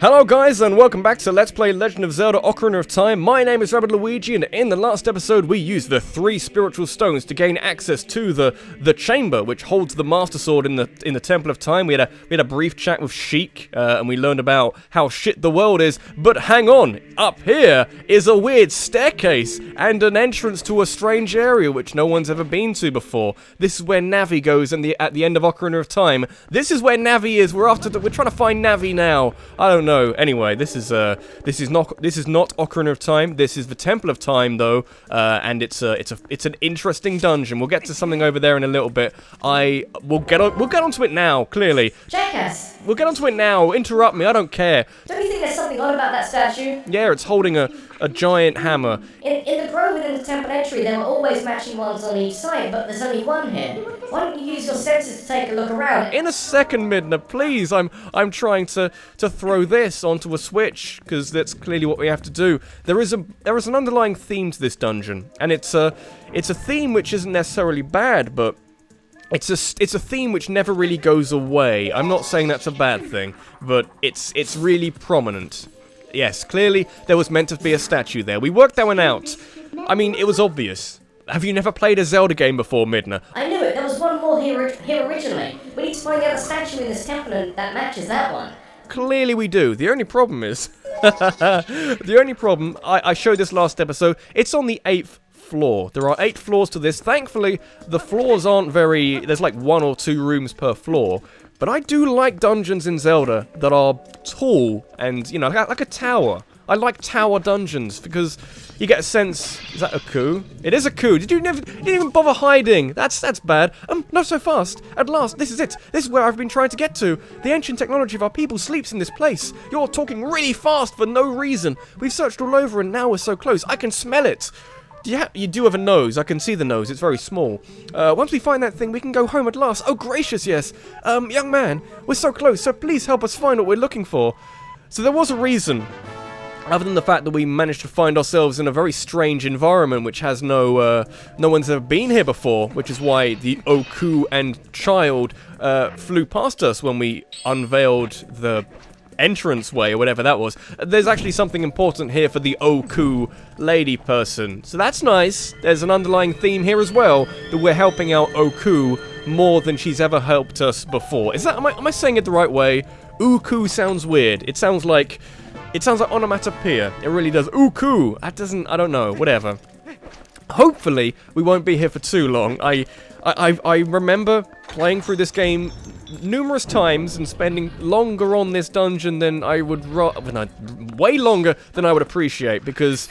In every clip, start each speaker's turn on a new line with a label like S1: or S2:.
S1: Hello guys and welcome back to Let's Play Legend of Zelda Ocarina of Time. My name is Rabbidluigi and in the last episode we used the 3 spiritual stones to gain access to the chamber which holds the Master Sword in the Temple of Time. We had a brief chat with Sheik and we learned about how shit the world is, but hang on, up here is a weird staircase and an entrance to a strange area which no one's ever been to before. This is where Navi goes at the end of Ocarina of Time. This is where Navi is. We're trying to find Navi now. I don't know. Anyway, this is not Ocarina of Time. This is the Temple of Time, though, and it's an interesting dungeon. We'll get to something over there in a little bit. We'll get onto it now. Clearly,
S2: Jackass.
S1: We'll get onto it now. Interrupt me. I don't care.
S2: Don't you think there's something odd about that statue?
S1: Yeah, it's holding a giant hammer.
S2: In the grove within the temple entry, there were always matching ones on each side, but there's only one here. Why don't you use your senses to take a look around?
S1: In a second, Midna, please. I'm trying to throw this onto a switch because that's clearly what we have to do. There is an underlying theme to this dungeon, and it's a theme which isn't necessarily bad, but it's a theme which never really goes away. I'm not saying that's a bad thing, but it's really prominent. Yes, clearly there was meant to be a statue there. We worked that one out. I mean, it was obvious. Have you never played a Zelda game before, Midna?
S2: I knew it. There was one more here originally. We need to find the other statue in this temple that matches that one.
S1: Clearly we do. The only problem is... I showed this last episode, it's on the 8th floor. There are 8 floors to this. Thankfully, the floors aren't very... There's like 1 or 2 rooms per floor. But I do like dungeons in Zelda that are tall and, you know, like a tower. I like tower dungeons because you get a sense... Is that a coup? It is a coup. You didn't even bother hiding. That's bad. Not so fast. At last, this is it. This is where I've been trying to get to. The ancient technology of our people sleeps in this place. You're talking really fast for no reason. We've searched all over and now we're so close. I can smell it. You do have a nose. I can see the nose. It's very small. Once we find that thing, we can go home at last. Oh, gracious, yes. Young man, we're so close, so please help us find what we're looking for. So there was a reason. Other than the fact that we managed to find ourselves in a very strange environment which has no one's ever been here before, which is why the Oku and child flew past us when we unveiled the entranceway or whatever that was. There's actually something important here for the Oku lady person. So that's nice. There's an underlying theme here as well, that we're helping out Oku more than she's ever helped us before. Am I saying it the right way? Uku sounds weird. It sounds like onomatopoeia. It really does. Uku! I don't know. Whatever. Hopefully, we won't be here for too long. I remember playing through this game numerous times and spending longer on this dungeon than I would way longer than I would appreciate, because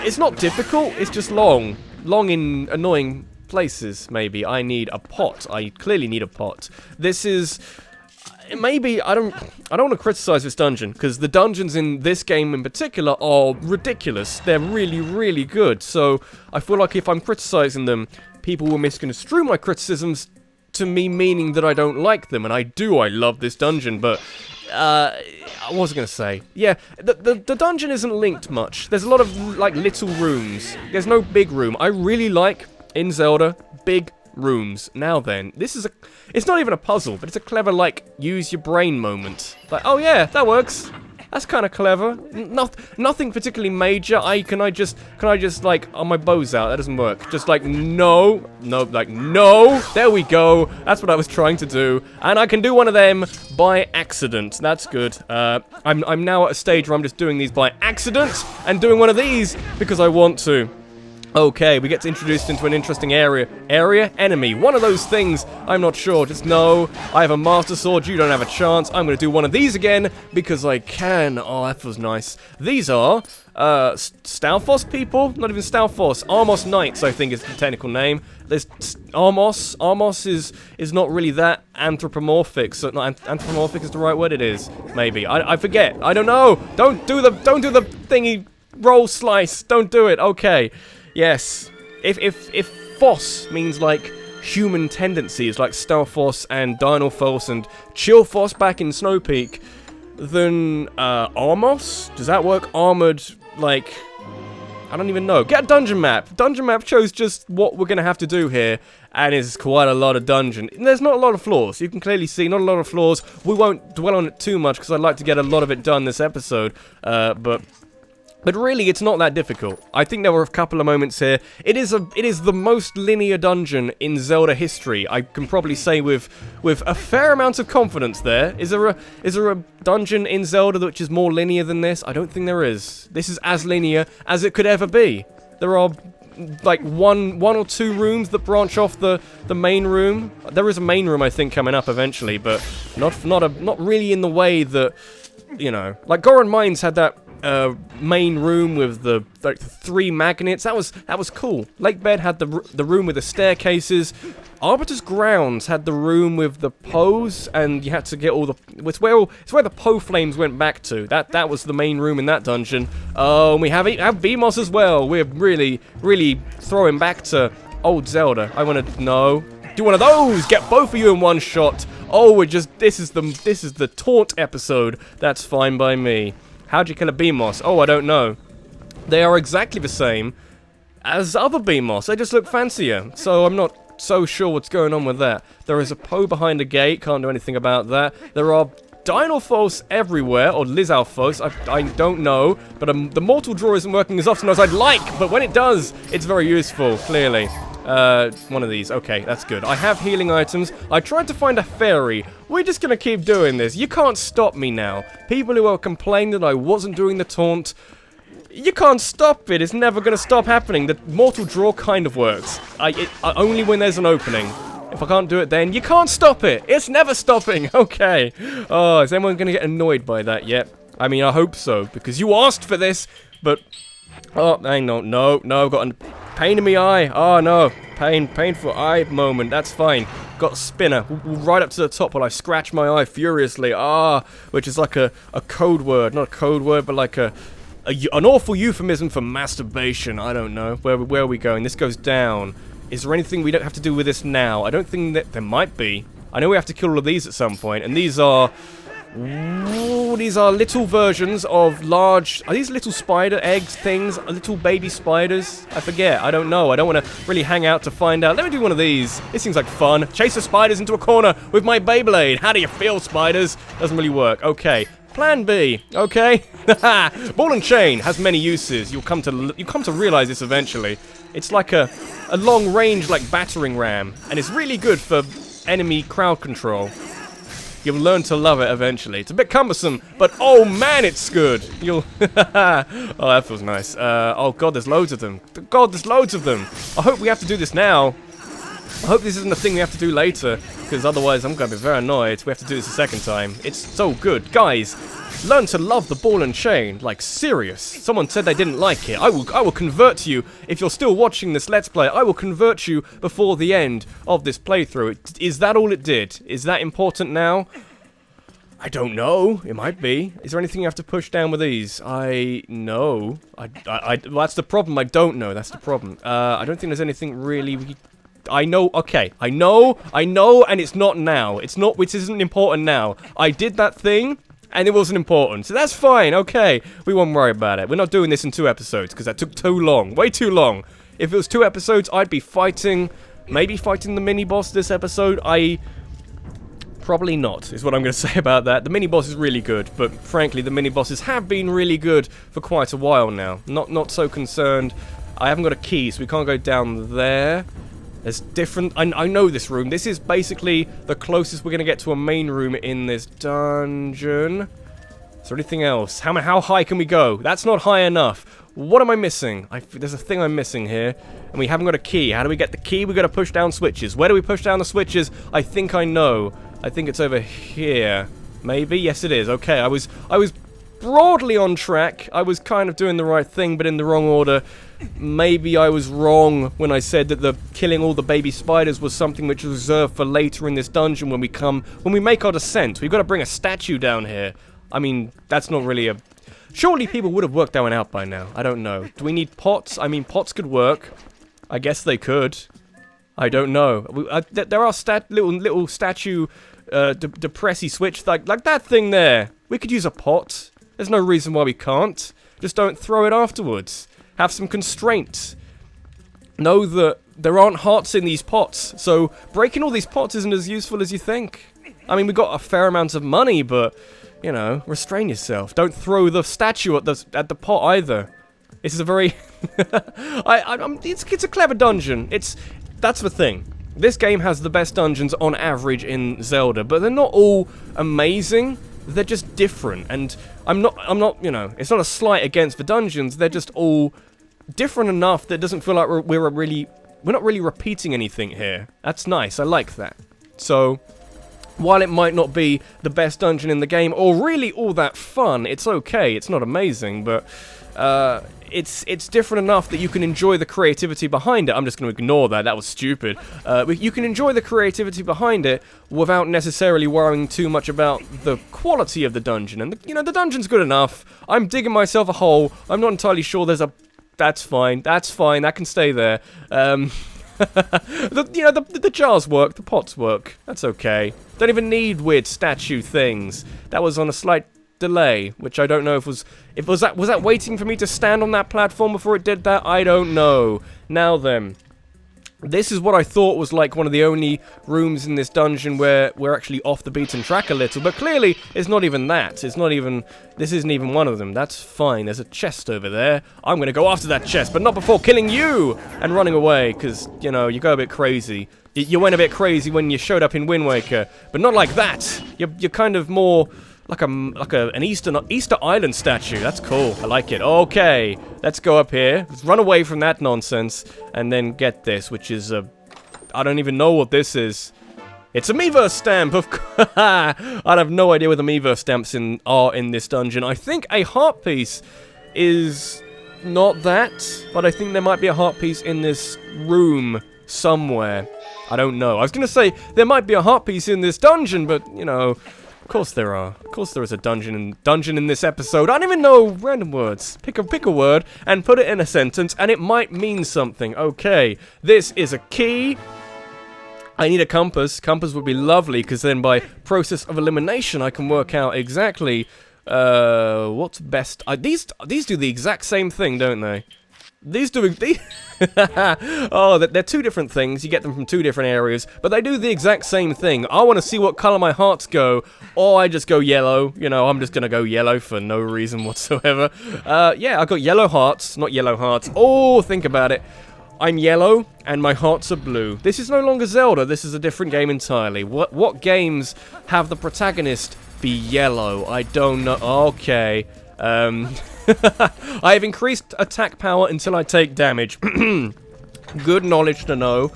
S1: it's not difficult, it's just long in annoying places. Maybe I need a pot. I clearly need a pot. This is maybe I don't want to criticize this dungeon, because the dungeons in this game in particular are ridiculous. They're really, really good. So I feel like if I'm criticizing them, people will misconstrue my criticisms to me meaning that I don't like them, and I do. I love this dungeon, but what was I going to say? Yeah, the dungeon isn't linked much. There's a lot of like little rooms. There's no big room. I really like in Zelda big rooms. Now then, it's not even a puzzle, but it's a clever like use your brain moment. Like, oh yeah, that works. That's kind of clever. Nothing particularly major. Can I just like, oh, my bow's out. That doesn't work. Just like, no. There we go. That's what I was trying to do. And I can do one of them by accident. That's good. I'm now at a stage where I'm just doing these by accident and doing one of these because I want to. Okay, we get introduced into an interesting area. Enemy. One of those things. I'm not sure. Just know I have a Master Sword. You don't have a chance. I'm going to do one of these again because I can. Oh, that feels nice. These are Stalfos people. Not even Stalfos. Armos Knights, I think is the technical name. There's Armos. Armos is not really that anthropomorphic. So not anthropomorphic is the right word. It is. Maybe. I forget. I don't know. Don't do the thingy roll slice. Don't do it. Okay. Yes, if Phos means like human tendencies, like Stalfos and Dynalfos and Chillfos back in Snow Peak, then Armos, does that work? Armored, like I don't even know. Get a dungeon map. Dungeon map shows just what we're going to have to do here. And it's quite a lot of dungeon. There's not a lot of floors. You can clearly see not a lot of floors. We won't dwell on it too much because I'd like to get a lot of it done this episode. But really, it's not that difficult. I think there were a couple of moments here. It is the most linear dungeon in Zelda history. I can probably say with a fair amount of confidence there. Is there a dungeon in Zelda which is more linear than this? I don't think there is. This is as linear as it could ever be. There are like one or two rooms that branch off the main room. There is a main room I think coming up eventually, but not really in the way that, you know, like Goron Mines had that main room with the three magnets. That was cool. Lake Bed had the room with the staircases. Arbiter's Grounds had the room with the Poes, and you had to get all the. It's where the Poe flames went back to. That was the main room in that dungeon. Oh, and we have BMOS as well. We're really throwing back to old Zelda. I want to do one of those. Get both of you in one shot. Oh, this is the taunt episode. That's fine by me. How'd you kill a BMOS? Oh, I don't know. They are exactly the same as other BMOS. They just look fancier. So I'm not so sure what's going on with that. There is a Poe behind a gate. Can't do anything about that. There are Dynalphos everywhere, or Lizalphos. I don't know. But the mortal draw isn't working as often as I'd like. But when it does, it's very useful, clearly. One of these. Okay, that's good. I have healing items. I tried to find a fairy. We're just gonna keep doing this. You can't stop me now. People who are complaining that I wasn't doing the taunt, you can't stop it. It's never gonna stop happening. The mortal draw kind of works. Only when there's an opening. If I can't do it then, you can't stop it. It's never stopping. Okay. Oh, is anyone gonna get annoyed by that yet? I mean, I hope so, because you asked for this, but... Oh, hang on. No, I've got a pain in my eye. Oh, no. Painful eye moment. That's fine. Got a spinner. Right up to the top while I scratch my eye furiously. Which is like a code word. Not a code word, but like an awful euphemism for masturbation. I don't know. Where are we going? This goes down. Is there anything we don't have to do with this now? I don't think that there might be. I know we have to kill all of these at some point, and these are... Ooh, these are little versions of large... Are these little spider eggs things? Little baby spiders? I forget. I don't know. I don't want to really hang out to find out. Let me do one of these. This seems like fun. Chase the spiders into a corner with my Beyblade. How do you feel, spiders? Doesn't really work. Okay. Plan B. Okay. Ball and chain has many uses. You'll come to realize this eventually. It's like a long range like battering ram, and it's really good for enemy crowd control. You'll learn to love it eventually. It's a bit cumbersome, but oh man, it's good. You'll... Oh, that feels nice. Oh god, there's loads of them. God, there's loads of them. I hope we have to do this now. I hope this isn't a thing we have to do later, because otherwise I'm going to be very annoyed if we have to do this a second time. It's so good. Guys, learn to love the ball and chain. Like, serious. Someone said they didn't like it. I will convert you. If you're still watching this Let's Play, I will convert you before the end of this playthrough. Is that all it did? Is that important now? I don't know. It might be. Is there anything you have to push down with these? No. Well, that's the problem. I don't know. That's the problem. I don't think there's anything really... I know, okay, I know, and it's not now. It's not, which isn't important now. I did that thing, and it wasn't important. So that's fine, okay. We won't worry about it. We're not doing this in 2 episodes, because that took too long. Way too long. If it was 2 episodes, I'd be maybe fighting the mini-boss this episode. Probably not, is what I'm going to say about that. The mini-boss is really good, but frankly, the mini-bosses have been really good for quite a while now. Not so concerned. I haven't got a key, so we can't go down there. There's different... I know this room. This is basically the closest we're going to get to a main room in this dungeon. Is there anything else? How high can we go? That's not high enough. What am I missing? There's a thing I'm missing here. And we haven't got a key. How do we get the key? We've got to push down switches. Where do we push down the switches? I think I know. I think it's over here. Maybe? Yes, it is. Okay, I was broadly on track. I was kind of doing the right thing, but in the wrong order. Maybe I was wrong when I said that the killing all the baby spiders was something which was reserved for later in this dungeon when we make our descent. We've got to bring a statue down here. I mean, that's not really a... Surely people would have worked that one out by now. I don't know. Do we need pots? I mean, pots could work. I guess they could. I don't know. There are little statue depressy switch like that thing there. We could use a pot. There's no reason why we can't. Just don't throw it afterwards. Have some constraint. Know that there aren't hearts in these pots, so breaking all these pots isn't as useful as you think. I mean, we got a fair amount of money, but, you know, restrain yourself. Don't throw the statue at the pot either. This is a very... it's a clever dungeon. That's the thing. This game has the best dungeons on average in Zelda, but they're not all amazing. They're just different, and I'm not, you know, it's not a slight against the dungeons. They're just all different enough that it doesn't feel like we're not really repeating anything here. That's nice. I like that. So, while it might not be the best dungeon in the game, or really all that fun, it's okay. It's not amazing, but it's different enough that you can enjoy the creativity behind it. I'm just going to ignore that. That was stupid. You can enjoy the creativity behind it without necessarily worrying too much about the quality of the dungeon. And, you know, the dungeon's good enough. I'm digging myself a hole. I'm not entirely sure there's a... That's fine. That's fine. That can stay there. The jars work. The pots work. That's okay. Don't even need weird statue things. That was on a slight delay, which I don't know if was that waiting for me to stand on that platform before it did that? I don't know. Now then, this is what I thought was like one of the only rooms in this dungeon where we're actually off the beaten track a little, but clearly it's not even that. This isn't even one of them. That's fine. There's a chest over there. I'm gonna go after that chest, but not before killing you and running away, because, you know, you go a bit crazy. You went a bit crazy when you showed up in Wind Waker, but not like that. You're kind of more like an Easter Island statue. That's cool. I like it. Okay, let's go up here. Let's run away from that nonsense and then get this, which is I don't even know what this is. It's a Miiverse stamp, of course. I have no idea what the Miiverse stamps are in this dungeon. I think a heart piece is not that, but I think there might be a heart piece in this room somewhere. I don't know. I was gonna say there might be a heart piece in this dungeon, but, you know, of course there are. Of course there is a dungeon in this episode. I don't even know random words. Pick a word and put it in a sentence, and it might mean something. Okay, this is a key. I need a compass. Compass would be lovely, because then by process of elimination I can work out exactly what's best. These do the exact same thing, don't they? These oh, they're two different things. You get them from two different areas, but they do the exact same thing. I want to see what color my hearts go, or I just go yellow. You know, I'm just gonna go yellow for no reason whatsoever. Yeah, I got yellow hearts, not yellow hearts. Oh, think about it. I'm yellow, and my hearts are blue. This is no longer Zelda. This is a different game entirely. What games have the protagonist be yellow? I don't know. Okay. I have increased attack power until I take damage. Good knowledge to know.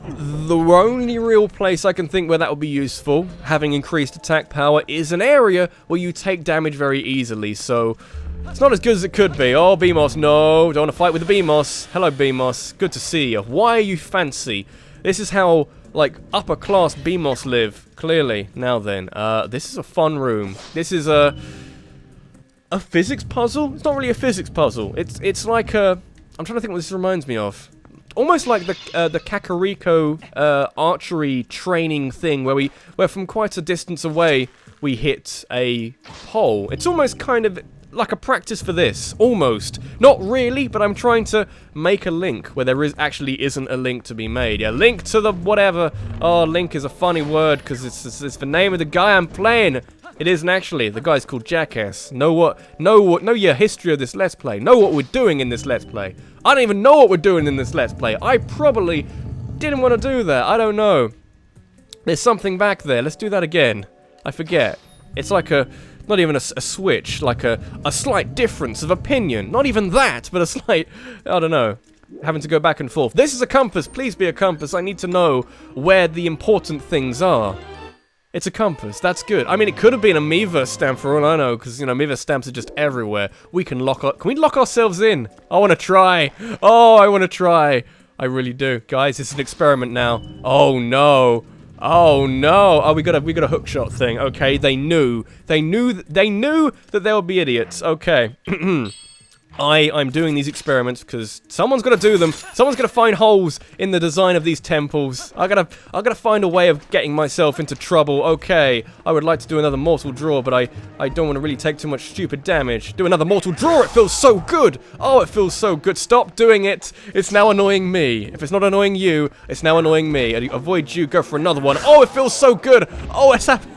S1: The only real place I can think where that would be useful, having increased attack power, is an area where you take damage very easily, so it's not as good as it could be. Oh, Beamos, no, don't want to fight with the Beamos. Hello, Beamos, good to see you. Why are you fancy? This is how, like, upper-class Beamos live, clearly. Now then, this is a fun room. This is a physics puzzle? It's not really a physics puzzle. It's like a... I'm trying to think what this reminds me of. Almost like the Kakariko archery training thing, where from quite a distance away we hit a pole. It's almost kind of like a practice for this. Almost. Not really, but I'm trying to make a link where there actually isn't a link to be made. Yeah, link to the whatever. Oh, link is a funny word because it's the name of the guy I'm playing. It isn't actually. The guy's called Jackass. Know your history of this Let's Play. Know what we're doing in this Let's Play. I don't even know what we're doing in this Let's Play. I probably didn't want to do that. I don't know. There's something back there. Let's do that again. I forget. It's like not even a switch, like a slight difference of opinion. Not even that, but a slight, I don't know. Having to go back and forth. This is a compass. Please be a compass. I need to know where the important things are. It's a compass. That's good. I mean, it could have been a Miiverse stamp for all I know, because, you know, Miiverse stamps are just everywhere. We can can we lock ourselves in? I want to try. Oh, I want to try. I really do. Guys, it's an experiment now. Oh, no. Oh, no. Oh, we got a hook shot thing. Okay, they knew that there would be idiots. Okay. I'm doing these experiments because someone's got to do them. Someone's got to find holes in the design of these temples. I gotta find a way of getting myself into trouble. Okay, I would like to do another mortal draw, but I don't want to really take too much stupid damage. Do another mortal draw. It feels so good. Oh, it feels so good. Stop doing it. It's now annoying me. If it's not annoying you, it's now annoying me. Avoid you. Go for another one. Oh, it feels so good. Oh, it's happening.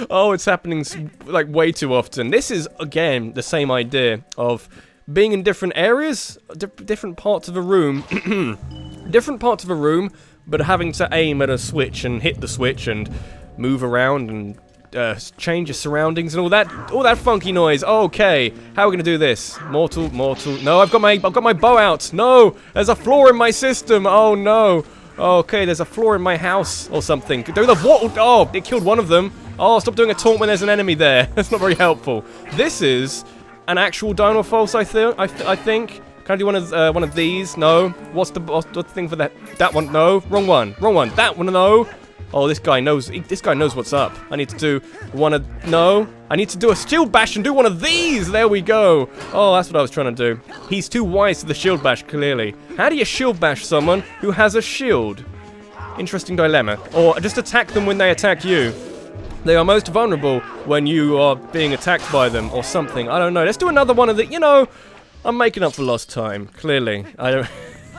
S1: Oh, it's happening like way too often. This is again the same idea of being in different areas, different parts of a room, different parts of a room, but having to aim at a switch and hit the switch and move around and change your surroundings and all that funky noise. Okay, how are we gonna do this? Mortal. No, I've got my bow out. No, there's a flaw in my system. Oh no. Okay, there's a flaw in my house or something. Do the what? Oh, it killed one of them. Oh, stop doing a taunt when there's an enemy there. That's not very helpful. This is an actual dino false, I think. Can I do one of these? No. What's the thing for that? That one? No. Wrong one. That one? No. Oh, this guy knows what's up. I need to do no. I need to do a shield bash and do one of these. There we go. Oh, that's what I was trying to do. He's too wise to the shield bash, clearly. How do you shield bash someone who has a shield? Interesting dilemma. Or just attack them when they attack you. They are most vulnerable when you are being attacked by them or something. I don't know. Let's do another one of the, I'm making up for lost time, clearly. I don't...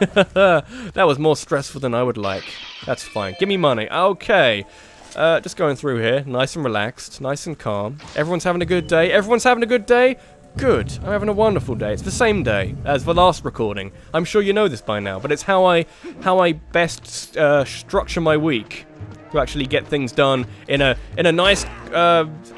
S1: That was more stressful than I would like. That's fine. Give me money. Okay. Just going through here. Nice and relaxed. Nice and calm. Everyone's having a good day. Everyone's having a good day? Good. I'm having a wonderful day. It's the same day as the last recording. I'm sure you know this by now, but it's how I best structure my week to actually get things done in a nice,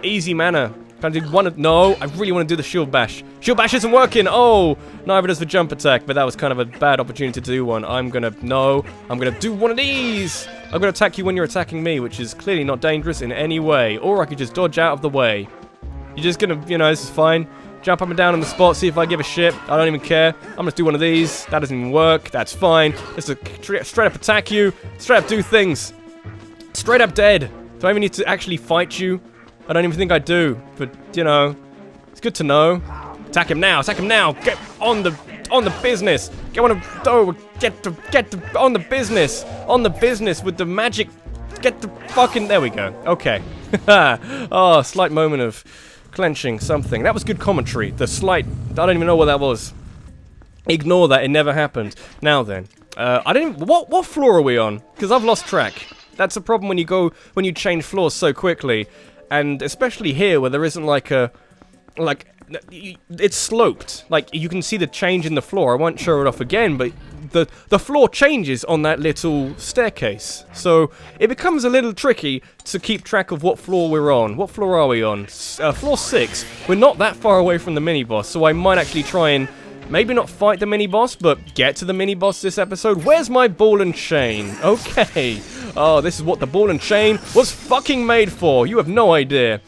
S1: easy manner. Can I do one? No, I really want to do the shield bash. Shield bash isn't working. Oh, neither does the jump attack, but that was kind of a bad opportunity to do one. I'm gonna do one of these. I'm gonna attack you when you're attacking me, which is clearly not dangerous in any way. Or I could just dodge out of the way. You're just gonna, this is fine. Jump up and down on the spot, see if I give a shit. I don't even care. I'm gonna do one of these. That doesn't even work. That's fine. Just straight up attack you. Straight up do things. Straight up dead. Do I even need to actually fight you? I don't even think I do, but it's good to know. Attack him now! Attack him now! Get on the business! Get on the business! On the business with the magic. Get the fucking. There we go. Okay. Oh, slight moment of clenching something. That was good commentary. The slight. I don't even know what that was. Ignore that. It never happened. Now then, I didn't. What floor are we on? Because I've lost track. That's a problem when you change floors so quickly. And especially here, where there isn't it's sloped. Like, you can see the change in the floor. I won't show it off again, but the floor changes on that little staircase. So it becomes a little tricky to keep track of what floor we're on. What floor are we on? Floor 6. We're not that far away from the mini-boss, so I might actually try and maybe not fight the mini-boss, but get to the mini-boss this episode. Where's my ball and chain? Okay. Oh, this is what the ball and chain was fucking made for. You have no idea.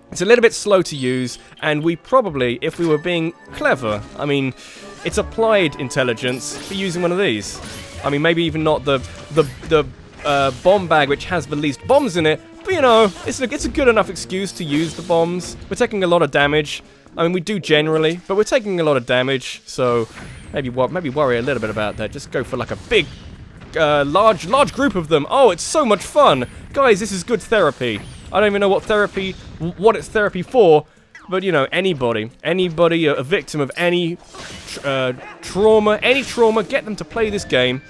S1: It's a little bit slow to use, and we probably, if we were being clever, I mean, it's applied intelligence for using one of these. I mean, maybe even not the bomb bag, which has the least bombs in it, but it's a good enough excuse to use the bombs. We're taking a lot of damage. I mean, we do generally, but we're taking a lot of damage, so maybe worry a little bit about that. Just go for like a big, large group of them. Oh, it's so much fun, guys. This is good therapy. I don't even know what it's therapy for, but anybody, a victim of any trauma, get them to play this game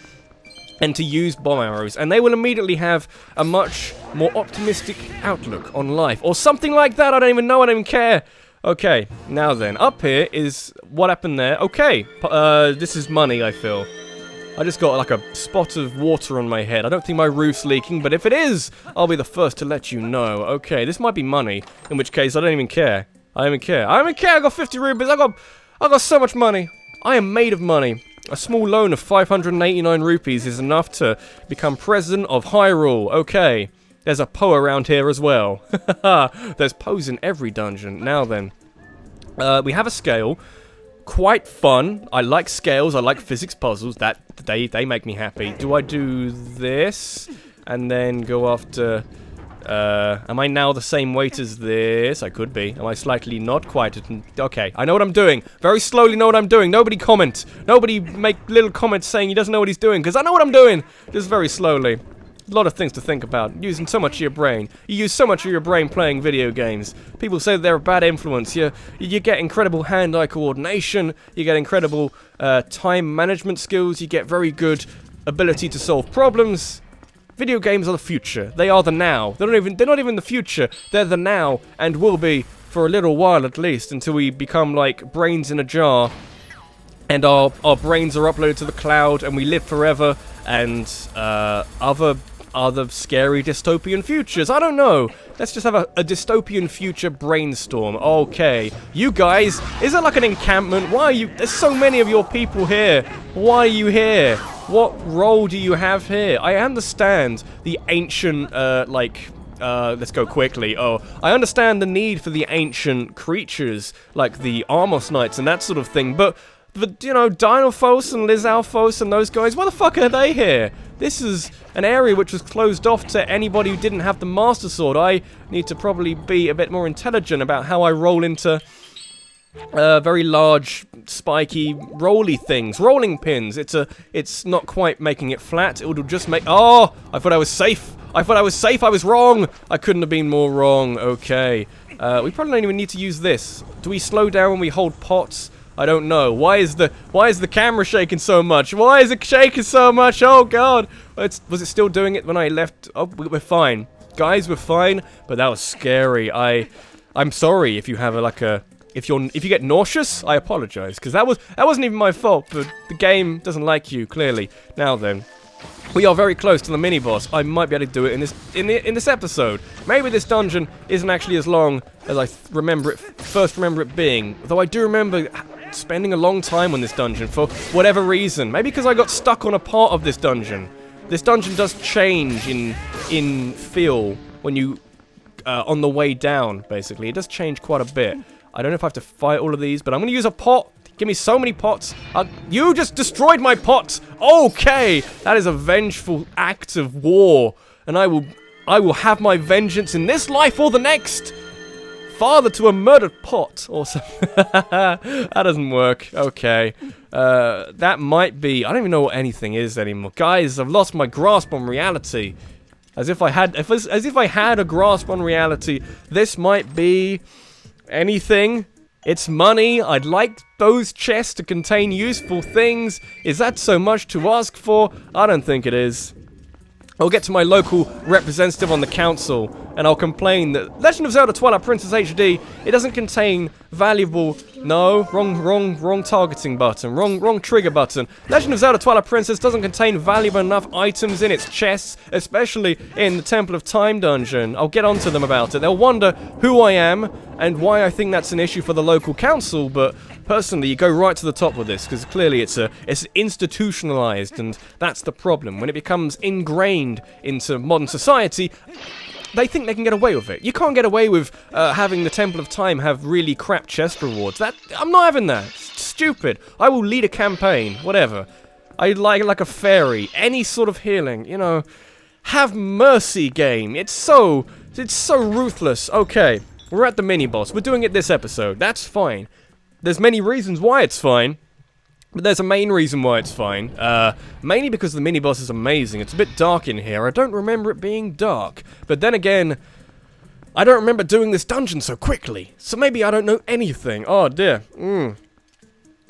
S1: and to use bomb arrows, and they will immediately have a much more optimistic outlook on life, or something like that. I don't even know. I don't even care. Okay, now then, up here is what happened there. Okay, this is money, I feel. I just got like a spot of water on my head. I don't think my roof's leaking, but if it is, I'll be the first to let you know. Okay, this might be money, in which case I don't even care. I don't even care. I got 50 rupees. I got so much money. I am made of money. A small loan of 589 rupees is enough to become president of Hyrule. Okay. There's a Poe around here as well. There's Poes in every dungeon. Now then, we have a scale. Quite fun. I like scales. I like physics puzzles. That they make me happy. Do I do this and then go after Am I now the same weight as this? I could be. Am I slightly not quite? Okay, I know what I'm doing. Very slowly know what I'm doing. Nobody comment. Nobody make little comments saying he doesn't know what he's doing, because I know what I'm doing. Just very slowly. A lot of things to think about. Using so much of your brain. You use so much of your brain playing video games. People say they're a bad influence. You get incredible hand-eye coordination. You get incredible time management skills. You get very good ability to solve problems. Video games are the future. They are the now. They're not even the future. They're the now, and will be for a little while at least, until we become like brains in a jar, and our brains are uploaded to the cloud, and we live forever, and other scary dystopian futures. I don't know. Let's just have a dystopian future brainstorm. Okay. You guys, is it like an encampment? Why are you... There's so many of your people here. Why are you here? What role do you have here? I understand the ancient, let's go quickly. Oh, I understand the need for the ancient creatures, like the Armos Knights and that sort of thing, but... you know, Dinophos and Lizalfos and those guys, why the fuck are they here? This is an area which was closed off to anybody who didn't have the Master Sword. I need to probably be a bit more intelligent about how I roll into very large, spiky, rolly things. Rolling pins. It's not quite making it flat. It will just make... Oh! I thought I was safe. I was wrong. I couldn't have been more wrong. Okay. We probably don't even need to use this. Do we slow down when we hold pots? I don't know. Why is the camera shaking so much? Why is it shaking so much? Oh god! Was it still doing it when I left? Oh, we're fine, guys. We're fine. But that was scary. I'm sorry if you have if you get nauseous. I apologize, because that wasn't even my fault. But the game doesn't like you, clearly. Now then. We are very close to the mini-boss. I might be able to do it in this episode. Maybe this dungeon isn't actually as long as I first remember it being. Though I do remember spending a long time on this dungeon for whatever reason. Maybe because I got stuck on a part of this dungeon. This dungeon does change in feel when you on the way down. Basically, it does change quite a bit. I don't know if I have to fight all of these, but I'm going to use a pot. Give me so many pots. You just destroyed my pot. Okay, that is a vengeful act of war, and I will have my vengeance in this life or the next. Father to a murdered pot, or something. That doesn't work. Okay, that might be. I don't even know what anything is anymore, guys. I've lost my grasp on reality. As if I had a grasp on reality, this might be anything. It's money. I'd like those chests to contain useful things. Is that so much to ask for? I don't think it is. I'll get to my local representative on the council, and I'll complain that Legend of Zelda Twilight Princess HD, it doesn't contain valuable... No, wrong targeting button. Wrong trigger button. Legend of Zelda Twilight Princess doesn't contain valuable enough items in its chests, especially in the Temple of Time dungeon. I'll get onto them about it. They'll wonder who I am and why I think that's an issue for the local council, but personally, you go right to the top with this, because clearly it's institutionalized, and that's the problem. When it becomes ingrained into modern society, they think they can get away with it. You can't get away with having the Temple of Time have really crap chest rewards. I'm not having that. It's stupid. I will lead a campaign, whatever. I'd like a fairy, any sort of healing, you know. Have mercy, game. It's so ruthless. Okay, we're at the mini-boss. We're doing it this episode. That's fine. There's many reasons why it's fine, but there's a main reason why it's fine. Mainly because the mini-boss is amazing. It's a bit dark in here. I don't remember it being dark. But then again, I don't remember doing this dungeon so quickly. So maybe I don't know anything. Oh dear.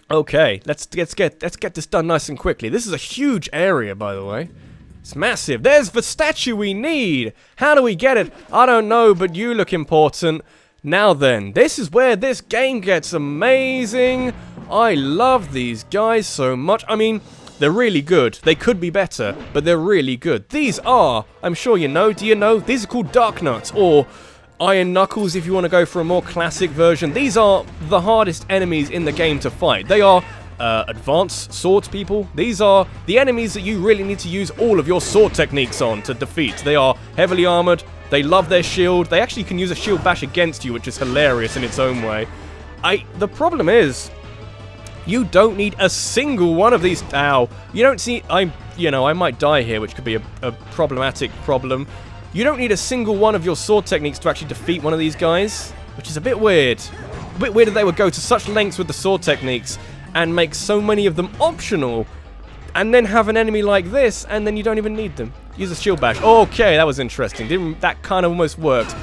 S1: Okay, let's get this done nice and quickly. This is a huge area, by the way. It's massive. There's the statue we need. How do we get it? I don't know, but you look important. Now then, this is where this game gets amazing. I love these guys so much. I mean, they're really good. They could be better, but they're really good. These are, I'm sure you know, do you know? These are called Dark Nuts, or Iron Knuckles if you want to go for a more classic version. These are the hardest enemies in the game to fight. They are advanced swords people. These are the enemies that you really need to use all of your sword techniques on to defeat. They are heavily armored. They love their shield. They actually can use a shield bash against you, which is hilarious in its own way. The problem is, you don't need a single one of these. Ow. You don't see. I might die here, which could be a problematic problem. you don't need a single one of your sword techniques to actually defeat one of these guys, which is a bit weird. A bit weird that they would go to such lengths with the sword techniques and make so many of them optional, and then have an enemy like this, and then you don't even need them. Use a shield bash. Okay, that was interesting. That kind of almost worked.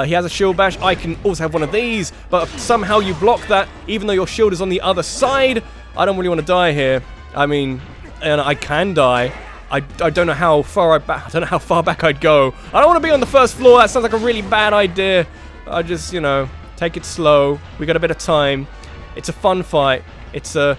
S1: He has a shield bash. I can also have one of these, but somehow you block that, even though your shield is on the other side. I don't really want to die here. I mean, and I can die. I don't know how far I don't know how far back I'd go. I don't want to be on the first floor. That sounds like a really bad idea. I just, you know, take it slow. We got a bit of time. It's a fun fight. It's a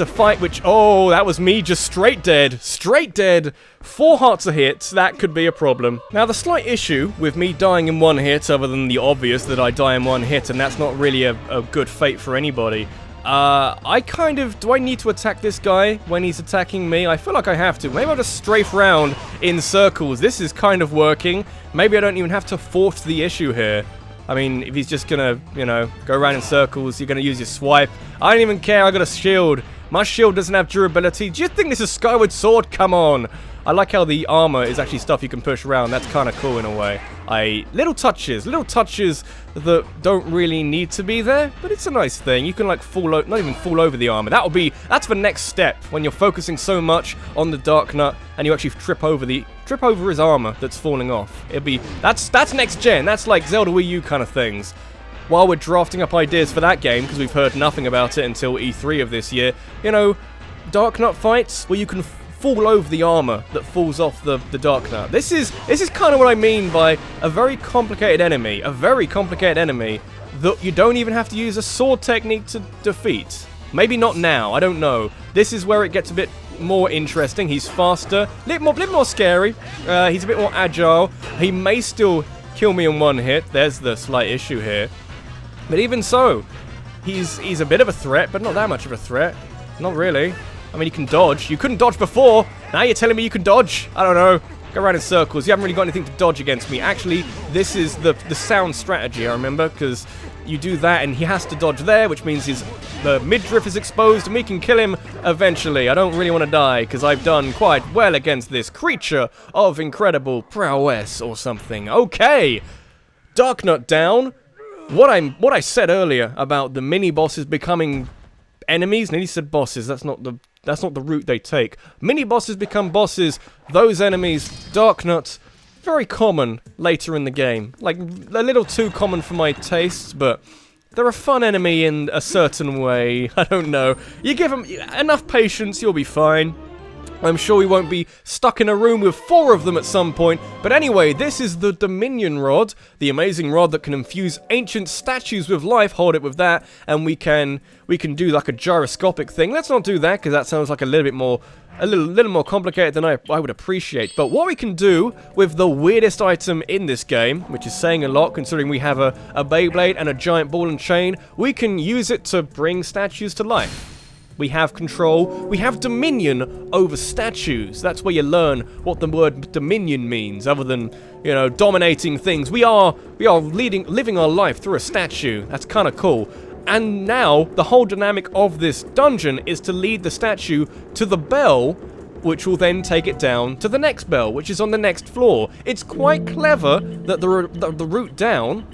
S1: fight which, oh, that was me just straight dead. Straight dead. 4 hearts a hit. That could be a problem. Now, the slight issue with me dying in 1 hit, other than the obvious that I die in 1 hit, and that's not really a good fate for anybody. Do I need to attack this guy when he's attacking me? I feel like I have to. Maybe I'll just strafe round in circles. This is kind of working. Maybe I don't even have to force the issue here. I mean, if he's just gonna, you know, go around in circles, you're gonna use your swipe. I don't even care, I got a shield. My shield doesn't have durability. Do you think this is Skyward Sword? Come on. I like how the armor is actually stuff you can push around. That's kind of cool in a way. Little touches that don't really need to be there, but it's a nice thing. You can like not even fall over the armor. That's the next step when you're focusing so much on the Dark Nut and you actually trip over his armor that's falling off. That's next gen. That's like Zelda Wii U kind of things. While we're drafting up ideas for that game, because we've heard nothing about it until E3 of this year, you know, Dark Nut fights where you can fall over the armor that falls off the Dark Nut. This is kind of what I mean by a very complicated enemy. A very complicated enemy that you don't even have to use a sword technique to defeat. Maybe not now, I don't know. This is where it gets a bit more interesting. He's faster, a little more scary. He's a bit more agile. He may still kill me in 1 hit. There's the slight issue here. But even so, he's a bit of a threat, but not that much of a threat. Not really. I mean, you can dodge. You couldn't dodge before. Now you're telling me you can dodge? I don't know. Go around in circles. You haven't really got anything to dodge against me. Actually, this is the sound strategy, I remember, because you do that and he has to dodge there, which means the midriff is exposed and we can kill him eventually. I don't really want to die because I've done quite well against this creature of incredible prowess or something. Okay. Dark Nut down. What I said earlier about the mini bosses becoming enemies, and he said bosses, that's not the route they take. Mini bosses become bosses, those enemies, Dark Nut, very common later in the game. Like, a little too common for my tastes, but they're a fun enemy in a certain way. I don't know. You give them enough patience, you'll be fine. I'm sure we won't be stuck in a room with 4 of them at some point. But anyway, this is the Dominion Rod, the amazing rod that can infuse ancient statues with life. Hold it with that, and we can do like a gyroscopic thing. Let's not do that because that sounds like a little more complicated than I would appreciate. But what we can do with the weirdest item in this game, which is saying a lot considering we have a Beyblade and a giant ball and chain, we can use it to bring statues to life. We have control, we have dominion over statues. That's where you learn what the word dominion means, other than, you know, dominating things. We are living our life through a statue. That's kind of cool. And now, the whole dynamic of this dungeon is to lead the statue to the bell, which will then take it down to the next bell, which is on the next floor. It's quite clever that the route down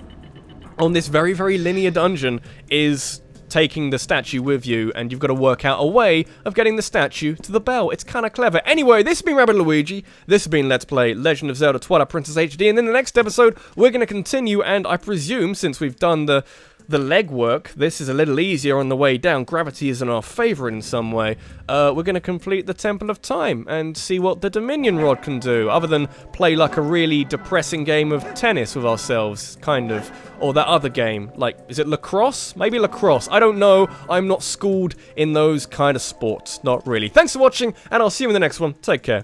S1: on this very, very linear dungeon is taking the statue with you, and you've got to work out a way of getting the statue to the bell. It's kind of clever. Anyway, this has been Rabbidluigi. This has been Let's Play Legend of Zelda Twilight Princess HD, and in the next episode, we're going to continue, and I presume, since we've done the legwork, this is a little easier on the way down. Gravity is in our favor in some way. We're going to complete the Temple of Time and see what the Dominion Rod can do, other than play like a really depressing game of tennis with ourselves, kind of. Or that other game, like, is it lacrosse? Maybe lacrosse. I don't know. I'm not schooled in those kind of sports. Not really. Thanks for watching, and I'll see you in the next one. Take care.